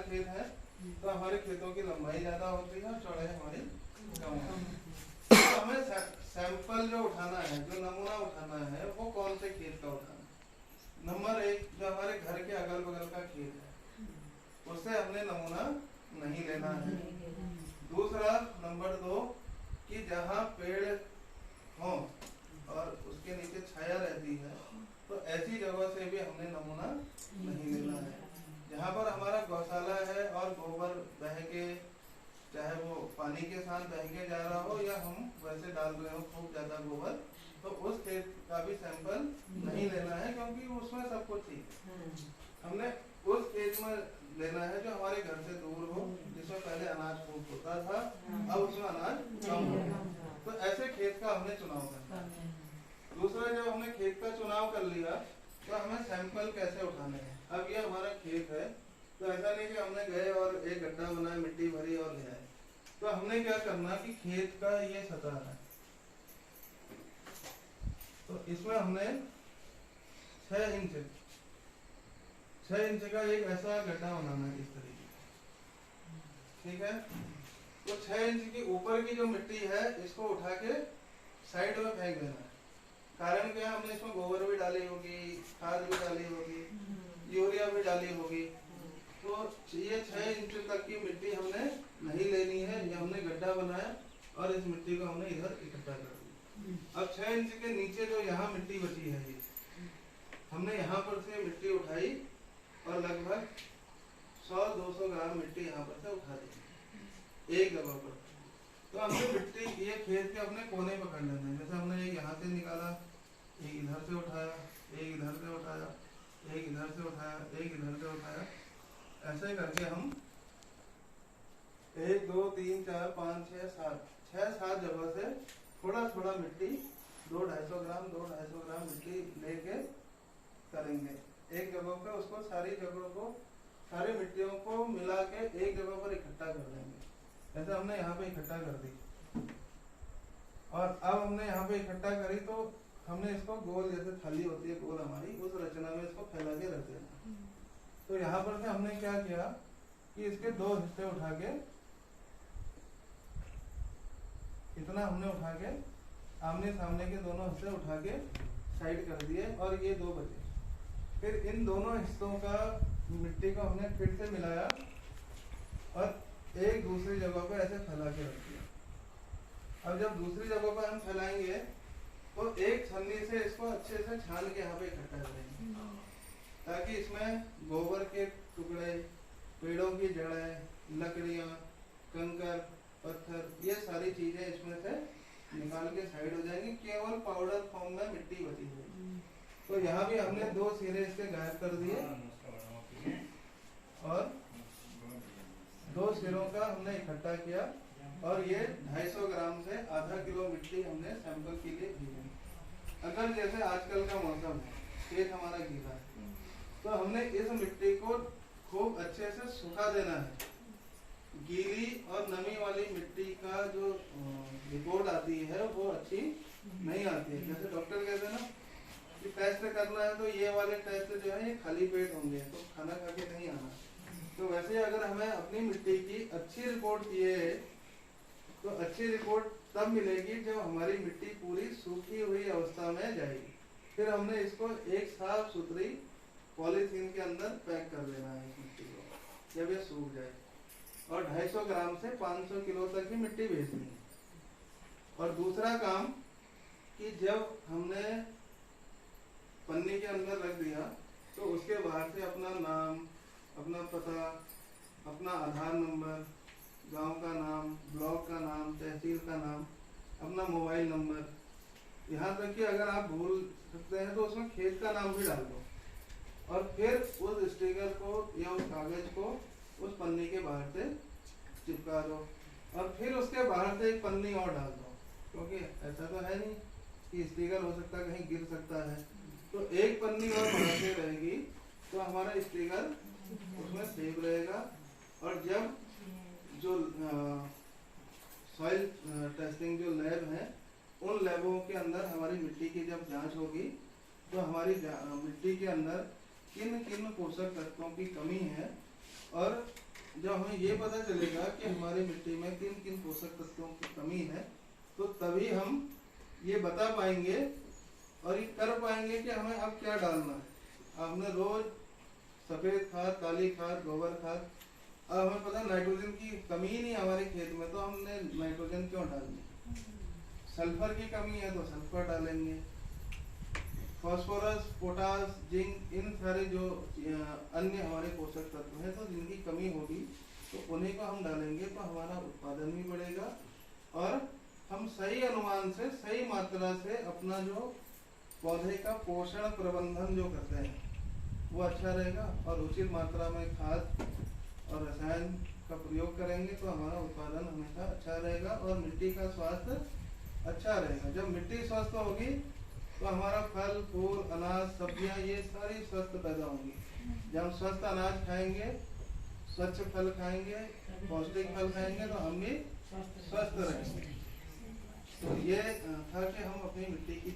खेत है तो हमारे खेतों की लंबाई ज्यादा होती है और चौड़ाई हमारी कम होती है। तो हमें सैंपल जो उठाना है, जो नमूना उठाना है, वो कौन से खेत का उठाना है। नंबर 1, जो हमारे घर के अगल बगल का खेत है उससे हमने नमूना नहीं लेना है। दूसरा, नंबर 2, कि जहाँ पेड़ हो और उसके नीचे छाया रहती है तो ऐसी जगह से भी हमने नमूना नहीं लेना है। जहाँ पर हमारा गौशाला है और गोबर बह के, चाहे वो पानी के साथ बह के जा रहा हो या हम वैसे डाल रहे हो खूब ज्यादा गोबर, तो उस खेत का भी सैंपल नहीं लेना है, क्योंकि उसमें सब कुछ ठीक है। हमने उस खेत में लेना है जो हमारे घर से दूर हो, जिसमें पहले अनाज खूब होता था, अब उसमें अनाज कम हो गया, तो ऐसे खेत का हमने चुनाव करना है। दूसरा, जब हमने खेत का चुनाव कर लिया तो हमें सैंपल कैसे उठाने हैं। अब ये हमारा खेत है, तो ऐसा नहीं कि हमने गए और एक गड्ढा बनाया, मिट्टी भरी और ले आए। तो हमने क्या करना कि खेत का ये सतह है, तो इसमें हमने 6 इंच का एक ऐसा गड्ढा बनाना है, इस तरीके से, ठीक है। तो 6 इंच की ऊपर की जो मिट्टी है इसको उठा के साइड में फेंक देना है। कारण क्या, हमने इसमें गोबर भी डाली होगी, खाद भी डाली होगी, यूरिया भी डाली होगी, तो ये 6 इंच तक की मिट्टी हमने नहीं लेनी है। ये हमने गड्ढा बनाया और इस मिट्टी को हमने इधर इकट्ठा कर दिया। अब 6 इंच के नीचे जो यहाँ मिट्टी बची है, ये हमने यहाँ पर से मिट्टी उठाई और लगभग 100-200 ग्राम मिट्टी यहाँ पर से उठा दी एक जगह पर। तो हमने मिट्टी ये खेत के अपने कोने पकड़ लेते हैं। जैसे हमने एक यहाँ से निकाला, एक इधर से उठाया, एक इधर से उठाया, एक इधर से उठाया, एक इधर से उठाया, ऐसे करके हम 1 2 3 4 5 6 7 जगह से थोड़ा थोड़ा मिट्टी 200-250 ग्राम 200-250 ग्राम मिट्टी लेके करेंगे एक जगह पे। उसको सारी मिट्टियों को मिला के एक जगह पर इकट्ठा कर देंगे। जैसे हमने यहाँ पे इकट्ठा कर दी और अब हमने यहाँ पे इकट्ठा करी, तो हमने इसको गोल, जैसे थाली होती है गोल हमारी, उस रचना में इसको फैला के रख देना। तो यहाँ पर से हमने क्या किया कि इसके 2 हिस्से उठा के, इतना हमने उठा के आमने सामने के दोनों हिस्से उठा के साइड कर दिए और ये 2 बचे। फिर इन दोनों हिस्सों का मिट्टी को हमने फिर से मिलाया और एक दूसरी जगह पर ऐसे फैला के रख दिया। अब जब दूसरी जगह पर हम फैलाएंगे तो एक छन्नी से इसको अच्छे से छान के यहाँ पे इकट्ठा करेंगे, ताकि इसमें गोबर के टुकड़े, पेड़ों की जड़ें, लकड़ियाँ, कंकर, पत्थर, ये सारी चीजें इसमें से निकाल के साइड हो जाएंगी। केवल पाउडर फॉर्म में मिट्टी बची हुई। तो यहाँ भी हमने 2 सिरे इसके गायब कर दिए और 2 सिरों का हमने इकट्ठा किया और ये 250 ग्राम से आधा किलो मिट्टी हमने सैंपल के लिए भेजी। अगर जैसे आजकल का मौसम है, खेत हमारा गीला है, तो हमने इस मिट्टी को खूब अच्छे से सुखा देना है। गीली और नमी वाली मिट्टी का जो रिपोर्ट आती है वो अच्छी नहीं आती है। जैसे डॉक्टर कहते हैं ना कि टेस्ट करना है तो ये वाले टेस्ट जो है ये खाली पेट होंगे, तो खाना खा के नहीं आना। तो वैसे अगर हमें अपनी मिट्टी की अच्छी रिपोर्ट चाहिए तो अच्छी रिपोर्ट तब मिलेगी जब हमारी मिट्टी पूरी सूखी हुई अवस्था में जाएगी। फिर हमने इसको एक साफ सुथरी पॉलीथीन के अंदर पैक कर देना है इस मिट्टी को, जब ये सूख जाए, और 250 ग्राम से 500 किलो तक की मिट्टी भेजनी है। और दूसरा काम कि जब हमने पन्नी के अंदर रख दिया तो उसके बाहर से अपना नाम, अपना पता, अपना आधार नंबर, गांव का नाम, ब्लॉक का नाम, तहसील का नाम, अपना मोबाइल नंबर, यहाँ तक कि अगर आप भूल सकते हैं तो उसमें खेत का नाम भी डाल दो और फिर उस स्टिकर को या उस कागज को उस पन्नी के बाहर से चिपका दो और फिर उसके बाहर से एक पन्नी और डाल दो, क्योंकि ऐसा तो है नहीं कि स्टिकर हो सकता है कहीं गिर सकता है। तो एक पन्नी और बढ़ाते रहेगी तो हमारा स्टिकर उसमें सेव रहेगा। और जब जो सॉइल टेस्टिंग जो लैब है उन लैबों के अंदर हमारी मिट्टी की जब जांच होगी तो हमारी मिट्टी के अंदर किन किन पोषक तत्वों की कमी है और जब हमें ये पता चलेगा कि हमारी मिट्टी में किन किन पोषक तत्वों की कमी है, तो तभी हम ये बता पाएंगे और ये कर पाएंगे कि हमें अब क्या डालना है। हमने रोज सफेद खाद, काली खाद, गोबर खाद, अब हमें पता नाइट्रोजन की कमी ही नहीं हमारे खेत में, तो हमने नाइट्रोजन क्यों डालनी। सल्फर की कमी है तो सल्फर डालेंगे, फास्फोरस, पोटास, जिंक, इन सारे जो अन्य हमारे पोषक तत्व हैं, तो जिनकी कमी होगी तो उन्हीं को हम डालेंगे, तो हमारा उत्पादन भी बढ़ेगा और हम सही अनुमान से, सही मात्रा से अपना जो पौधे का पोषण प्रबंधन जो करते हैं वो अच्छा रहेगा। और उचित मात्रा में खाद और रसायन का प्रयोग करेंगे तो हमारा उत्पादन हमेशा अच्छा रहेगा और मिट्टी का स्वास्थ्य अच्छा रहेगा। जब मिट्टी स्वस्थ होगी तो हमारा फल, फूल, अनाज, सब्जियां ये सारी स्वस्थ पैदा होंगी। जब हम स्वस्थ अनाज खाएंगे, स्वच्छ फल खाएंगे, पौष्टिक फल खाएंगे तो हम भी स्वस्थ रहेंगे। तो ये था कि हम अपनी मिट्टी की